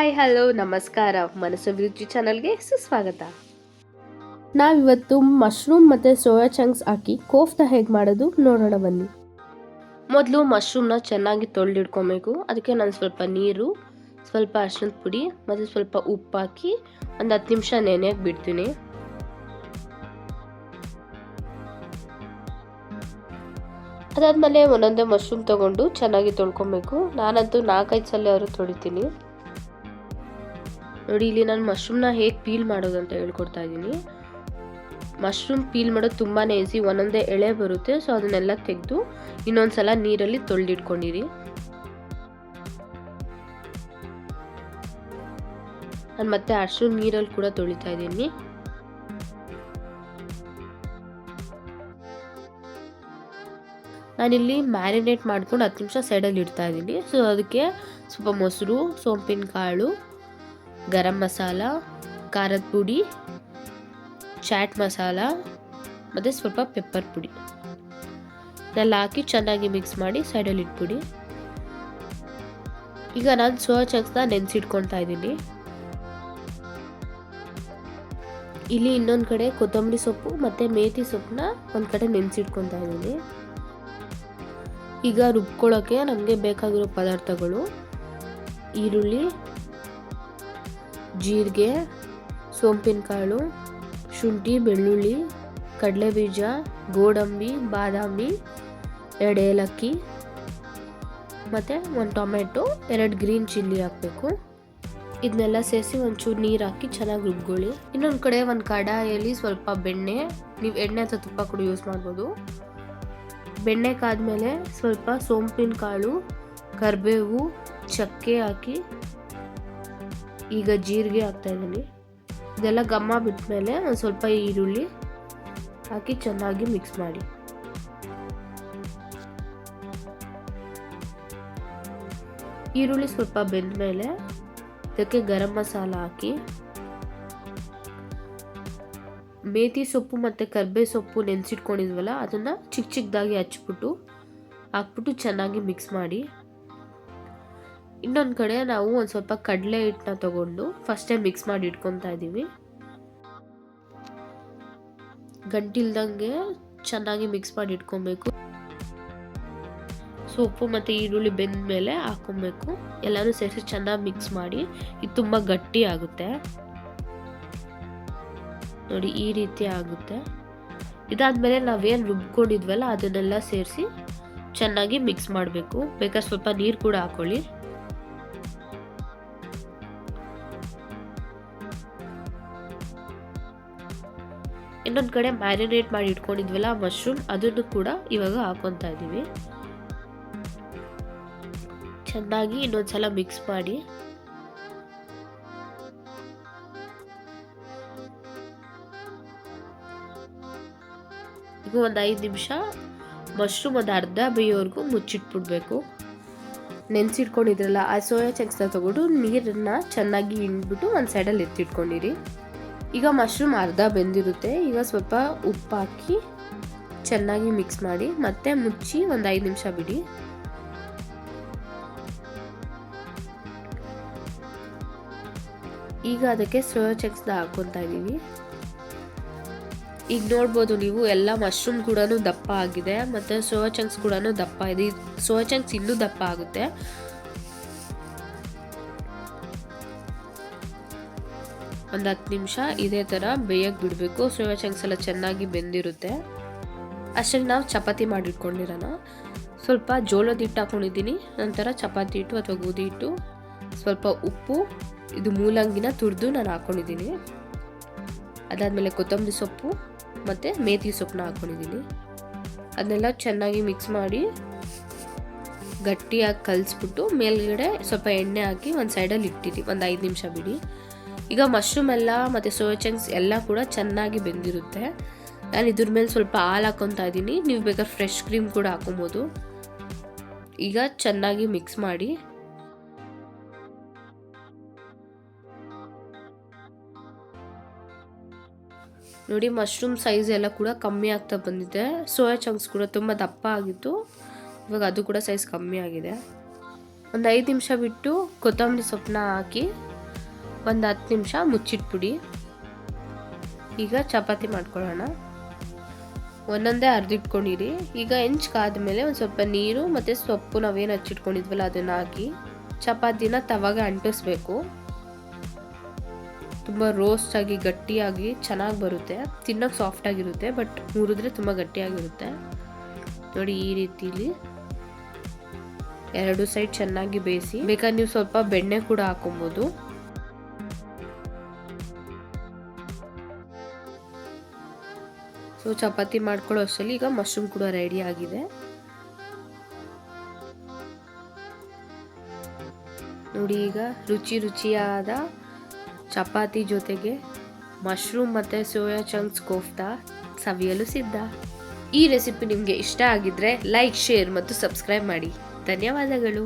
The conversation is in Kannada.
ಹಾಯ್ ಹಲೋ ನಮಸ್ಕಾರ ಮನಸ್ಸು ಅಭಿರುಚಿ ಚಾನಲ್ಗೆ ಸುಸ್ವಾಗತ. ನಾವಿವತ್ತು ಮಶ್ರೂಮ್ ಮತ್ತು ಸೋಯಾ ಚಂಕ್ಸ್ ಹಾಕಿ ಕೋಫ್ತಾ ಹೇಗೆ ಮಾಡೋದು ನೋಡೋಣ ಬನ್ನಿ. ಮೊದಲು ಮಶ್ರೂಮ್ನ ಚೆನ್ನಾಗಿ ತೊಳೆದಿಟ್ಕೊಬೇಕು. ಅದಕ್ಕೆ ನಾನು ಸ್ವಲ್ಪ ನೀರು, ಸ್ವಲ್ಪ ಅರಿಶಿಣದ ಪುಡಿ ಮತ್ತು ಸ್ವಲ್ಪ ಉಪ್ಪು ಹಾಕಿ ಒಂದು 10 ನಿಮಿಷ ನೆನೆಯಕ್ಕೆ ಬಿಡ್ತೀನಿ. ಅದಾದಮೇಲೆ ಒಂದೊಂದೇ ಮಶ್ರೂಮ್ ತೊಗೊಂಡು ಚೆನ್ನಾಗಿ ತೊಳ್ಕೊಬೇಕು. ನಾನಂತೂ 4-5 ಸಲ ಅವರು ತೊಳಿತೀನಿ. ನೋಡಿ, ಇಲ್ಲಿ ನಾನು ಮಶ್ರೂಮ್ನ ಹೇಗೆ ಪೀಲ್ ಮಾಡೋದು ಅಂತ ಹೇಳ್ಕೊಡ್ತಾ ಇದ್ದೀನಿ. ಮಶ್ರೂಮ್ ಪೀಲ್ ಮಾಡೋದು ತುಂಬಾ ಈಸಿ. ಒಂದೊಂದೇ ಎಳೆ ಬರುತ್ತೆ, ಸೊ ಅದನ್ನೆಲ್ಲ ತೆಗೆದು ಇನ್ನೊಂದ್ಸಲ ನೀರಲ್ಲಿ ತೊಳೆದಿಟ್ಕೊಂಡಿರಿ. ನಾನು ಮತ್ತೆ ಅಷ್ಟು ನೀರಲ್ಲಿ ಕೂಡ ತೊಳಿತಾ ಇದ್ದೀನಿ. ನಾನಿಲ್ಲಿ ಮ್ಯಾರಿನೇಟ್ ಮಾಡ್ಕೊಂಡು 10 ನಿಮಿಷ ಸೈಡಲ್ಲಿ ಇಡ್ತಾ ಇದ್ದೀನಿ. ಸೊ ಅದಕ್ಕೆ ಸ್ವಲ್ಪ ಮೊಸರು, ಸೋಂಪಿನ ಕಾಳು, ಗರಂ ಮಸಾಲ, ಖಾರದ ಪುಡಿ, ಚಾಟ್ ಮಸಾಲ ಮತ್ತು ಸ್ವಲ್ಪ ಪೆಪ್ಪರ್ ಪುಡಿ ಇದೆಲ್ಲ ಹಾಕಿ ಚೆನ್ನಾಗಿ ಮಿಕ್ಸ್ ಮಾಡಿ ಸೈಡಲ್ಲಿ ಇಟ್ಬಿಡಿ. ಈಗ ನಾನು ಸೋಯಾ ಚಂಕ್ಸ್ನ ನೆನೆಸಿಟ್ಕೊತಾ ಇದ್ದೀನಿ. ಇಲ್ಲಿ ಇನ್ನೊಂದು ಕಡೆ ಕೊತ್ತಂಬರಿ ಸೊಪ್ಪು ಮತ್ತು ಮೇಥಿ ಸೊಪ್ಪನ್ನ ಒಂದು ಕಡೆ ನೆನೆಸಿಟ್ಕೊತಾ ಇದ್ದೀನಿ. ಈಗ ರುಬ್ಕೊಳ್ಳೋಕ್ಕೆ ನಮಗೆ ಬೇಕಾಗಿರೋ ಪದಾರ್ಥಗಳು: ಈರುಳ್ಳಿ, ಜೀರಿಗೆ, ಸೋಂಪಿನ ಕಾಳು, ಶುಂಠಿ, ಬೆಳ್ಳುಳ್ಳಿ, ಕಡಲೆಬೀಜ, ಗೋಡಂಬಿ, ಬಾದಾಮಿ, 2 ಏಲಕ್ಕಿ ಮತ್ತು 1 ಟೊಮೆಟೊ, 2 ಗ್ರೀನ್ ಚಿಲ್ಲಿ ಹಾಕಬೇಕು. ಇದನ್ನೆಲ್ಲ ಸೇರಿಸಿ ಒಂಚೂರು ನೀರು ಹಾಕಿ ಚೆನ್ನಾಗಿ ರುಬ್ಕೊಳ್ಳಿ. ಇನ್ನೊಂದು ಕಡೆ ಒಂದು ಕಡಾಯಲ್ಲಿ ಸ್ವಲ್ಪ ಬೆಣ್ಣೆ, ನೀವು ಎಣ್ಣೆ ಅಥವಾ ತುಪ್ಪ ಕೂಡ ಯೂಸ್ ಮಾಡ್ಬೋದು. ಬೆಣ್ಣೆ ಕಾದ್ಮೇಲೆ ಸ್ವಲ್ಪ ಸೋಂಪಿನ ಕಾಳು, ಕರಿಬೇವು, ಚಕ್ಕೆ ಹಾಕಿ ಈಗ ಜೀರಿಗೆ ಹಾಕ್ತಾ ಇದ್ದೀನಿ. ಇದೆಲ್ಲ ಘಮ ಬಿಟ್ಮೇಲೆ ಒಂದು ಸ್ವಲ್ಪ ಈರುಳ್ಳಿ ಹಾಕಿ ಚೆನ್ನಾಗಿ ಮಿಕ್ಸ್ ಮಾಡಿ. ಈರುಳ್ಳಿ ಸ್ವಲ್ಪ ಬೆಂದ್ಮೇಲೆ ಇದಕ್ಕೆ ಗರಂ ಮಸಾಲ ಹಾಕಿ, ಮೇಥಿ ಸೊಪ್ಪು ಮತ್ತು ಕರ್ಬೇವು ಸೊಪ್ಪು ನೆನೆಸಿಟ್ಕೊಂಡಿದ್ವಲ್ಲ ಅದನ್ನು ಚಿಕ್ಕ ಚಿಕ್ಕದಾಗಿ ಹಾಕ್ಬಿಟ್ಟು ಚೆನ್ನಾಗಿ ಮಿಕ್ಸ್ ಮಾಡಿ. ಇನ್ನೊಂದು ಕಡೆ ನಾವು ಒಂದು ಸ್ವಲ್ಪ ಕಡಲೆ ಹಿಟ್ಟನ್ನ ತಗೊಂಡು ಫಸ್ಟೇ ಮಿಕ್ಸ್ ಮಾಡಿ ಇಟ್ಕೊತಾ ಇದ್ದೀವಿ. ಗಂಟಿಲ್ದಂಗೆ ಚೆನ್ನಾಗಿ ಮಿಕ್ಸ್ ಮಾಡಿ ಇಟ್ಕೊಬೇಕು. ಸೊಪ್ಪು ಮತ್ತು ಈರುಳ್ಳಿ ಬೆಂದ ಮೇಲೆ ಹಾಕೊಬೇಕು. ಎಲ್ಲನೂ ಸೇರಿಸಿ ಚೆನ್ನಾಗಿ ಮಿಕ್ಸ್ ಮಾಡಿ. ಇದು ತುಂಬ ಗಟ್ಟಿ ಆಗುತ್ತೆ ನೋಡಿ, ಈ ರೀತಿ ಆಗುತ್ತೆ. ಇದಾದ್ಮೇಲೆ ನಾವೇನು ರುಬ್ಕೊಂಡಿದ್ವಲ್ಲ ಅದನ್ನೆಲ್ಲ ಸೇರಿಸಿ ಚೆನ್ನಾಗಿ ಮಿಕ್ಸ್ ಮಾಡಬೇಕು. ಬೇಕಾದ್ರೆ ಸ್ವಲ್ಪ ನೀರು ಕೂಡ ಹಾಕೊಳ್ಳಿ. ಇನ್ನೊಂದು ಕಡೆ ಮ್ಯಾರಿನೇಟ್ ಮಾಡಿ ಇಟ್ಕೊಂಡಿದ್ವಲ್ಲ ಮಶ್ರೂಮ್, ಅದನ್ನು ಕೂಡ ಇವಾಗ ಹಾಕೊತಾ ಇದ್ದೀವಿ. ಚೆನ್ನಾಗಿ ಇನ್ನೊಂದ್ಸಲ ಮಿಕ್ಸ್ ಮಾಡಿ. ಈಗ ಒಂದು 5 ನಿಮಿಷ ಮಶ್ರೂಮ್ ಒಂದು ಅರ್ಧ ಬೇಯೋವರೆಗೂ ಮುಚ್ಚಿಟ್ಬಿಡ್ಬೇಕು. ನೆನೆಸಿಟ್ಕೊಂಡಿದ್ರಲ್ಲ ಆ ಸೋಯಾ ಚಂಕ್ಸ್ನ ತಗೊಂಡು ನೀರನ್ನ ಚೆನ್ನಾಗಿ ಹಿಂಡ್ಬಿಟ್ಟು ಒಂದು ಸೈಡಲ್ಲಿ ಎತ್ತಿಟ್ಕೊಂಡಿರಿ. ಈಗ ಮಶ್ರೂಮ್ ಅರ್ಧ ಬೆಂದಿರುತ್ತೆ. ಈಗ ಸ್ವಲ್ಪ ಉಪ್ಪು ಹಾಕಿ ಚೆನ್ನಾಗಿ ಮಿಕ್ಸ್ ಮಾಡಿ ಮತ್ತೆ ಮುಚ್ಚಿ ಒಂದು 5 ನಿಮಿಷ ಬಿಡಿ. ಈಗ ಅದಕ್ಕೆ ಸೋಯಾ ಚಂಕ್ಸ್ನ ಹಾಕೊತಾ ಇದ್ದೀವಿ. ಈಗ ನೋಡ್ಬೋದು ನೀವು, ಎಲ್ಲ ಮಶ್ರೂಮ್ ಕೂಡ ದಪ್ಪ ಆಗಿದೆ ಮತ್ತು ಸೋಯಾ ಚಂಕ್ಸ್ ಕೂಡ ದಪ್ಪ ಇದೆ. ಸೋಯಾ ಚಂಕ್ಸ್ ಇನ್ನೂ ದಪ್ಪ ಆಗುತ್ತೆ. ಒಂದು 10 ನಿಮಿಷ ಇದೇ ಥರ ಬೇಯಕ್ಕೆ ಬಿಡಬೇಕು. ಸೋಯಾ ಚಂಕ್ಸ್ ಎಲ್ಲ ಚೆನ್ನಾಗಿ ಬೆಂದಿರುತ್ತೆ. ಅಷ್ಟರಲ್ಲಿ ನಾವು ಚಪಾತಿ ಮಾಡಿಟ್ಕೊಂಡಿರೋಣ. ಸ್ವಲ್ಪ ಜೋಳದ ಹಿಟ್ಟು ಹಾಕೊಂಡಿದ್ದೀನಿ, ನಂತರ ಚಪಾತಿ ಹಿಟ್ಟು ಅಥವಾ ಗೋಧಿ ಹಿಟ್ಟು, ಸ್ವಲ್ಪ ಉಪ್ಪು, ಇದು ಮೂಲಂಗಿನ ತುರಿದು ನಾನು ಹಾಕ್ಕೊಂಡಿದ್ದೀನಿ. ಅದಾದಮೇಲೆ ಕೊತ್ತಂಬರಿ ಸೊಪ್ಪು ಮತ್ತು ಮೇಥಿ ಸೊಪ್ಪನ್ನ ಹಾಕ್ಕೊಂಡಿದ್ದೀನಿ. ಅದನ್ನೆಲ್ಲ ಚೆನ್ನಾಗಿ ಮಿಕ್ಸ್ ಮಾಡಿ ಗಟ್ಟಿಯಾಗಿ ಕಲಿಸ್ಬಿಟ್ಟು ಮೇಲ್ಗಡೆ ಸ್ವಲ್ಪ ಎಣ್ಣೆ ಹಾಕಿ ಒಂದು ಸೈಡಲ್ಲಿ ಇಟ್ಟಿರಿ. ಒಂದು 5 ನಿಮಿಷ ಬಿಡಿ. ಈಗ ಮಶ್ರೂಮ್ ಎಲ್ಲ ಮತ್ತು ಸೋಯಾ ಚಂಕ್ಸ್ ಎಲ್ಲ ಕೂಡ ಚೆನ್ನಾಗಿ ಬೆಂದಿರುತ್ತೆ. ನಾನು ಇದ್ರ ಮೇಲೆ ಸ್ವಲ್ಪ ಹಾಲು ಹಾಕ್ಕೊತಾ ಇದ್ದೀನಿ. ನೀವು ಬೇಕಾದ್ರೆ ಫ್ರೆಶ್ ಕ್ರೀಮ್ ಕೂಡ ಹಾಕೊಬೋದು. ಈಗ ಚೆನ್ನಾಗಿ ಮಿಕ್ಸ್ ಮಾಡಿ. ನೋಡಿ, ಮಶ್ರೂಮ್ ಸೈಜ್ ಎಲ್ಲ ಕೂಡ ಕಮ್ಮಿ ಆಗ್ತಾ ಬಂದಿದೆ. ಸೋಯಾ ಚಂಕ್ಸ್ ಕೂಡ ತುಂಬ ದಪ್ಪ ಆಗಿತ್ತು, ಇವಾಗ ಅದು ಕೂಡ ಸೈಜ್ ಕಮ್ಮಿ ಆಗಿದೆ. ಒಂದು 5 ನಿಮಿಷ ಬಿಟ್ಟು ಕೊತ್ತಂಬರಿ ಸೊಪ್ಪನ್ನ ಹಾಕಿ ಒಂದು 10 ನಿಮಿಷ ಮುಚ್ಚಿಟ್ಬಿಡಿ. ಈಗ ಚಪಾತಿ ಮಾಡ್ಕೊಳ್ಳೋಣ. ಒಂದೊಂದೇ ಅರ್ದಿಟ್ಕೊಂಡಿರಿ. ಈಗ ಹೆಂಚ್ಕಾದ್ಮೇಲೆ ಒಂದು ಸ್ವಲ್ಪ ನೀರು ಮತ್ತು ಸೊಪ್ಪು ನಾವೇನು ಹಚ್ಚಿಟ್ಕೊಂಡಿದ್ವಲ್ಲ ಅದನ್ನು ಹಾಕಿ ಚಪಾತಿನ ತವಾಗೆ ಅಂಟಿಸ್ಬೇಕು. ತುಂಬ ರೋಸ್ಟಾಗಿ ಗಟ್ಟಿಯಾಗಿ ಚೆನ್ನಾಗಿ ಬರುತ್ತೆ, ತಿನ್ನೋಕೆ ಸಾಫ್ಟಾಗಿರುತ್ತೆ, ಬಟ್ ಮುರಿದ್ರೆ ತುಂಬ ಗಟ್ಟಿಯಾಗಿರುತ್ತೆ. ನೋಡಿ ಈ ರೀತಿಲಿ 2 ಸೈಡ್ ಚೆನ್ನಾಗಿ ಬೇಯಿಸಿ. ಬೇಕಾದ್ರೆ ನೀವು ಸ್ವಲ್ಪ ಬೆಣ್ಣೆ ಕೂಡ ಹಾಕೊಬೋದು. ಸೊ ಚಪಾತಿ ಮಾಡ್ಕೊಳ್ಳೋ ಅಷ್ಟರಲ್ಲಿ ಈಗ ಮಶ್ರೂಮ್ ಕೂಡ ರೆಡಿ ಆಗಿದೆ. ನೋಡಿ ಈಗ ರುಚಿಯಾದ ಚಪಾತಿ ಜೊತೆಗೆ ಮಶ್ರೂಮ್ ಮತ್ತು ಸೋಯಾ ಚಂಕ್ಸ್ ಕೋಫ್ತಾ ಸವಿಯಲು ಸಿದ್ಧ. ಈ ರೆಸಿಪಿ ನಿಮಗೆ ಇಷ್ಟ ಆಗಿದ್ರೆ ಲೈಕ್, ಶೇರ್ ಮತ್ತು ಸಬ್ಸ್ಕ್ರೈಬ್ ಮಾಡಿ. ಧನ್ಯವಾದಗಳು.